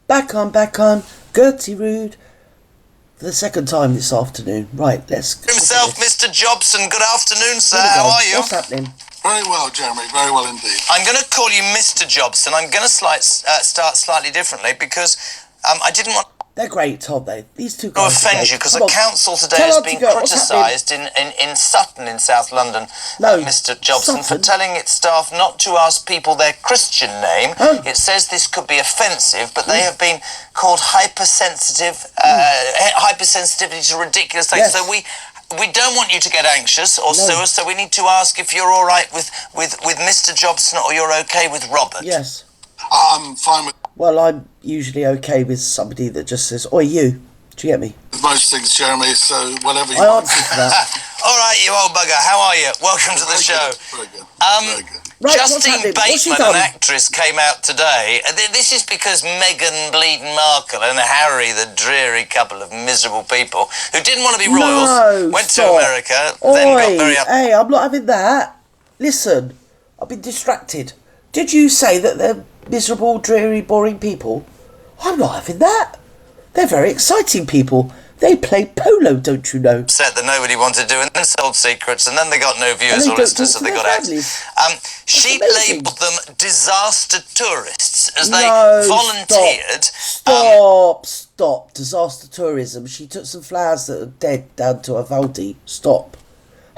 Back on, Gertie Rude. For the second time this afternoon. Right, let's... Himself, Mr. Jobson. Good afternoon, sir. How are you? What's happening? Very well, Jeremy. Very well indeed. I'm going to call you Mr. Jobson. I'm going to start slightly differently because I didn't want... They're great, aren't they? These two to guys offend you because the council today has been criticised in Sutton in South London, Mr. Jobson, for telling its staff not to ask people their Christian name. It says this could be offensive, but they have been called hypersensitivity to ridiculous things. So we don't want you to get anxious or sue us, so we need to ask if you're all right with Mr. Jobson or you're okay with Robert. Yes. I'm fine with... Well, I'm usually okay with somebody that just says, "Oi, you." Do you get me? Most things, Jeremy, so whatever you want. I answer to that. All right, you old bugger. How are you? Welcome to the show. Very good. Right, Justine Bateman, an actress, came out today. This is because Meghan bleeding Markle and Harry, the dreary couple of miserable people who didn't want to be royals, went to America, then got very up... Hey, I'm not having that. Listen, I've been distracted. Did you say that they're miserable, dreary, boring people? I'm not having that. They're very exciting people. They play polo, don't you know? Said that nobody wanted to do, and then sold secrets, and then they got no viewers or listeners, so they got out. She labelled them disaster tourists as they volunteered. Stop. Disaster tourism. She took some flowers that are dead down to a Valdi. Stop.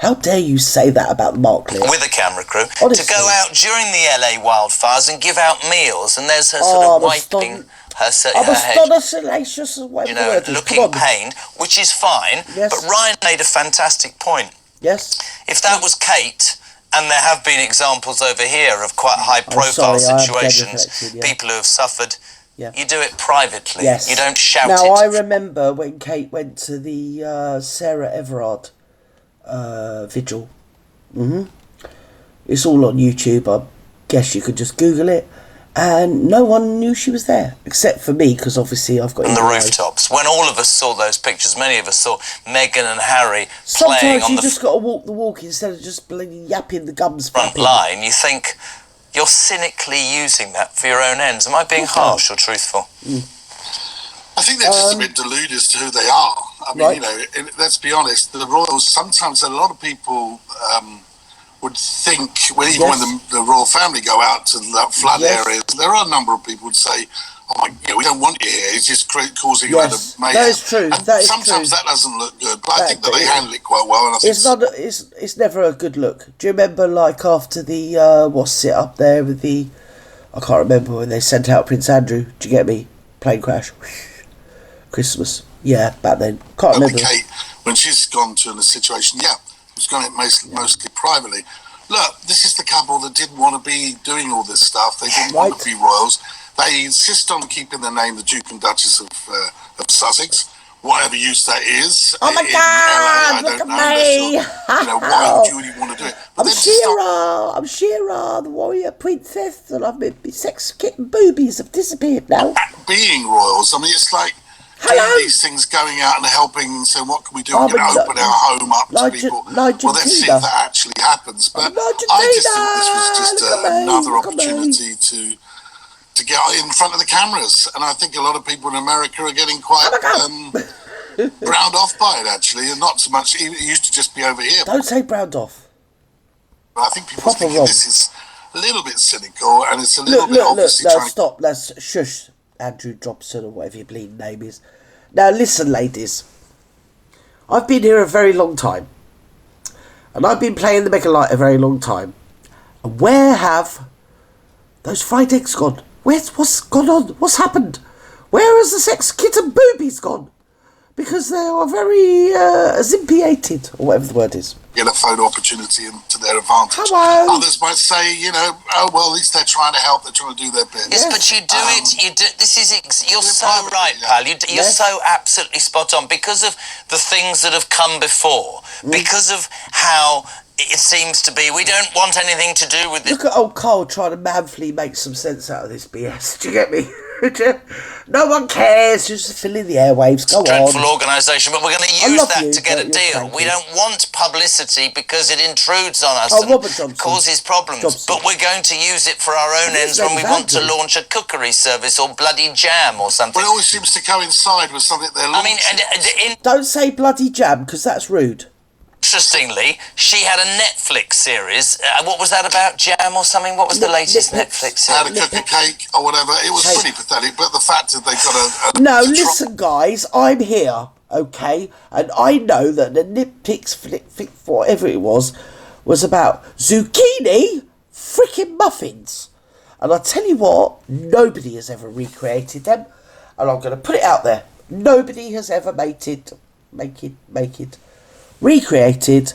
How dare you say that about Mark Lewis? With a camera crew. Honestly. To go out during the LA wildfires and give out meals, and there's her sort of wiping her head. Salacious, looking pained, which is fine. Yes. But Ryan made a fantastic point. Yes. If that was Kate, and there have been examples over here of quite high-profile situations, people who have suffered, you do it privately. Yes. You don't shout it. Now, I remember when Kate went to the Sarah Everard vigil. It's all on YouTube. I guess you could just Google it, and no one knew she was there except for me, because obviously I've got on the rooftops. When all of us saw those pictures, many of us saw Meghan and Harry playing on the... Sometimes you just got to walk the walk instead of just bloody yapping the gums front line. You think you're cynically using that for your own ends. Am I being harsh or truthful? I think they're just a bit deluded as to who they are. I mean, let's be honest, the royals, sometimes a lot of people would think, when the royal family go out to the flood areas, there are a number of people who would say, oh my, we don't want you here, it's just causing a lot of mayhem. That is true. Sometimes that doesn't look good, but I think that they handle it quite well. And it's never a good look. Do you remember, like, after the, what's it up there with the, I can't remember when they sent out Prince Andrew, do you get me? Plane crash. Christmas. Yeah, back then. Can't remember. Kate, when she's gone to a situation, who's gone it mostly privately. Look, this is the couple that didn't want to be doing all this stuff. They didn't want to be royals. They insist on keeping the name the Duke and Duchess of Sussex, whatever use that is. Oh my God! Look at me! Why would you really want to do it? But I'm Shira, the warrior princess, and I've been sex kitten boobies have disappeared now. Being royals, I mean, it's like doing these things, going out and helping, so what can we do? We're going to open our home up to people. Well, let's see if that actually happens. But I just think this was just another opportunity to get in front of the cameras. And I think a lot of people in America are getting quite browned off by it, actually, and not so much. It used to just be over here. Don't say browned off. But I think people think this is a little bit cynical, and it's a little bit obviously trying... Stop, let's shush. Andrew Jobson, or whatever your bleeding name is. Now listen, ladies, I've been here a very long time, and I've been playing the Meghan Light a very long time, and where have those fried eggs gone? What's gone on? What's happened? Where has the sex kitten boobies gone? Because they are very zimpiated, or whatever the word is. Get a photo opportunity to their advantage. Hello. Others might say, oh well, at least they're trying to help. They're trying to do their bit. Yes, but you do it. You do. This is. You're so right, pal. You're so absolutely spot on because of the things that have come before. Because of how it seems to be. We don't want anything to do with this. Look at old Carl trying to manfully make some sense out of this BS. Do you get me? No one cares. Just fill in the airwaves. Go on. Dreadful organisation, but we're going to use that to get a deal. We don't want publicity because it intrudes on us and causes problems. But we're going to use it for our own ends when we want to launch a cookery service or bloody jam or something. But it always seems to coincide with something they're launching. I mean, don't say bloody jam because that's rude. Interestingly, she had a Netflix series. What was that about? Jam or something? What was the latest Netflix series? How to cook a cake or whatever. It was pretty pathetic, but the fact that they got a... No, listen, guys, I'm here, okay? And I know that the Netflix flick, whatever it was about zucchini freaking muffins. And I tell you what, nobody has ever recreated them. And I'm going to put it out there. Nobody has ever recreated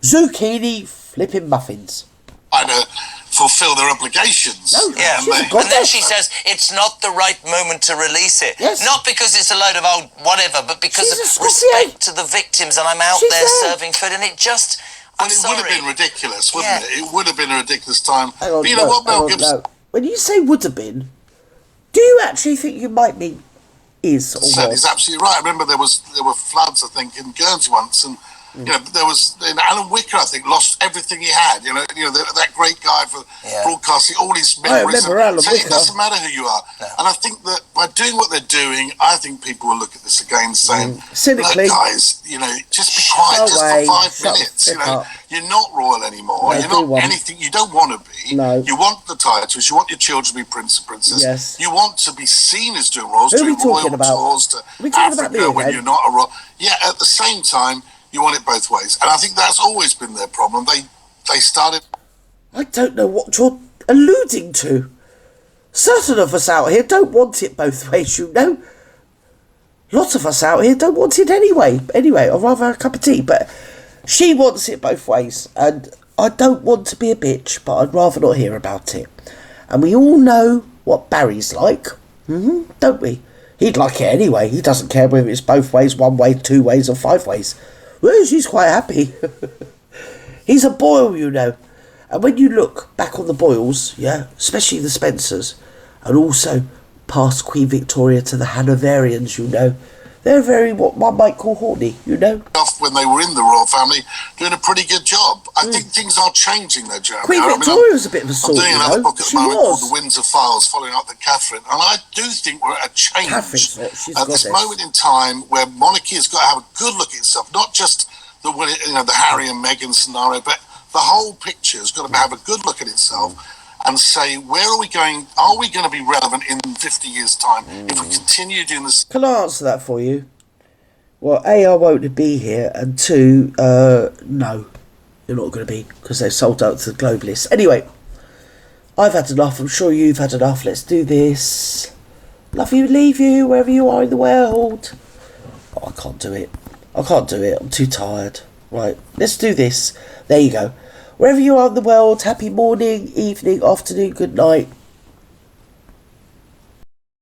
zucchini flipping muffins. I know, fulfill their obligations. No, yeah, and then she says it's not the right moment to release it. Yes. Not because it's a load of old whatever, but because of respect to the victims, and I'm out there serving food, and it just... Well, it would have been ridiculous, wouldn't it? It would have been a ridiculous time. But you know what, Mel Gibson... When you say would have been, do you actually think you might mean is or was? He's absolutely right. I remember there were floods, I think, in Guernsey once, and you know, there was Alan Wicker, I think, lost everything he had. You know, that great guy for broadcasting, all his memories. I remember Alan Wicker. It doesn't matter who you are. No. And I think that by doing what they're doing, I think people will look at this again, saying, cynically, guys, you know, just be quiet just for 5 minutes. You know, you're not royal anymore. You're not anything. You don't want to be. No. You want the titles. You want your children to be prince and princess. Yes. You want to be seen as doing royals, doing royal tours to Africa when you're not a royal. Yeah, at the same time, you want it both ways. And I think that's always been their problem. They started... I don't know what you're alluding to. Certain of us out here don't want it both ways, you know. Lots of us out here don't want it anyway. Anyway, I'd rather have a cup of tea. But she wants it both ways. And I don't want to be a bitch, but I'd rather not hear about it. And we all know what Barry's like. Don't we? He'd like it anyway. He doesn't care whether it's both ways, 1 way, 2 ways or 5 ways. Well, she's quite happy. He's a Boyle, you know. And when you look back on the Boyles, yeah, especially the Spencers, and also past Queen Victoria to the Hanoverians, you know, they're very, what one might call horny, you know. When they were in the royal family, doing a pretty good job. I think things are changing though, Jeremy. Queen Victoria was a bit of a sort, I'm doing another book at the moment called The Windsor Files, following up the Catherine, and I do think we're at a change at this moment in time where monarchy has got to have a good look at itself, not just the Harry and Meghan scenario, but the whole picture has got to have a good look at itself and say, where are we going? Are we going to be relevant in 50 years' time if we continue doing this? Can I answer that for you? Well, A, I won't be here, and 2, no, you're not going to be, because they've sold out to the globalists. Anyway, I've had enough. I'm sure you've had enough. Let's do this. Love you, leave you, wherever you are in the world. Oh, I can't do it. I'm too tired. Right, let's do this. There you go. Wherever you are in the world, happy morning, evening, afternoon, good night.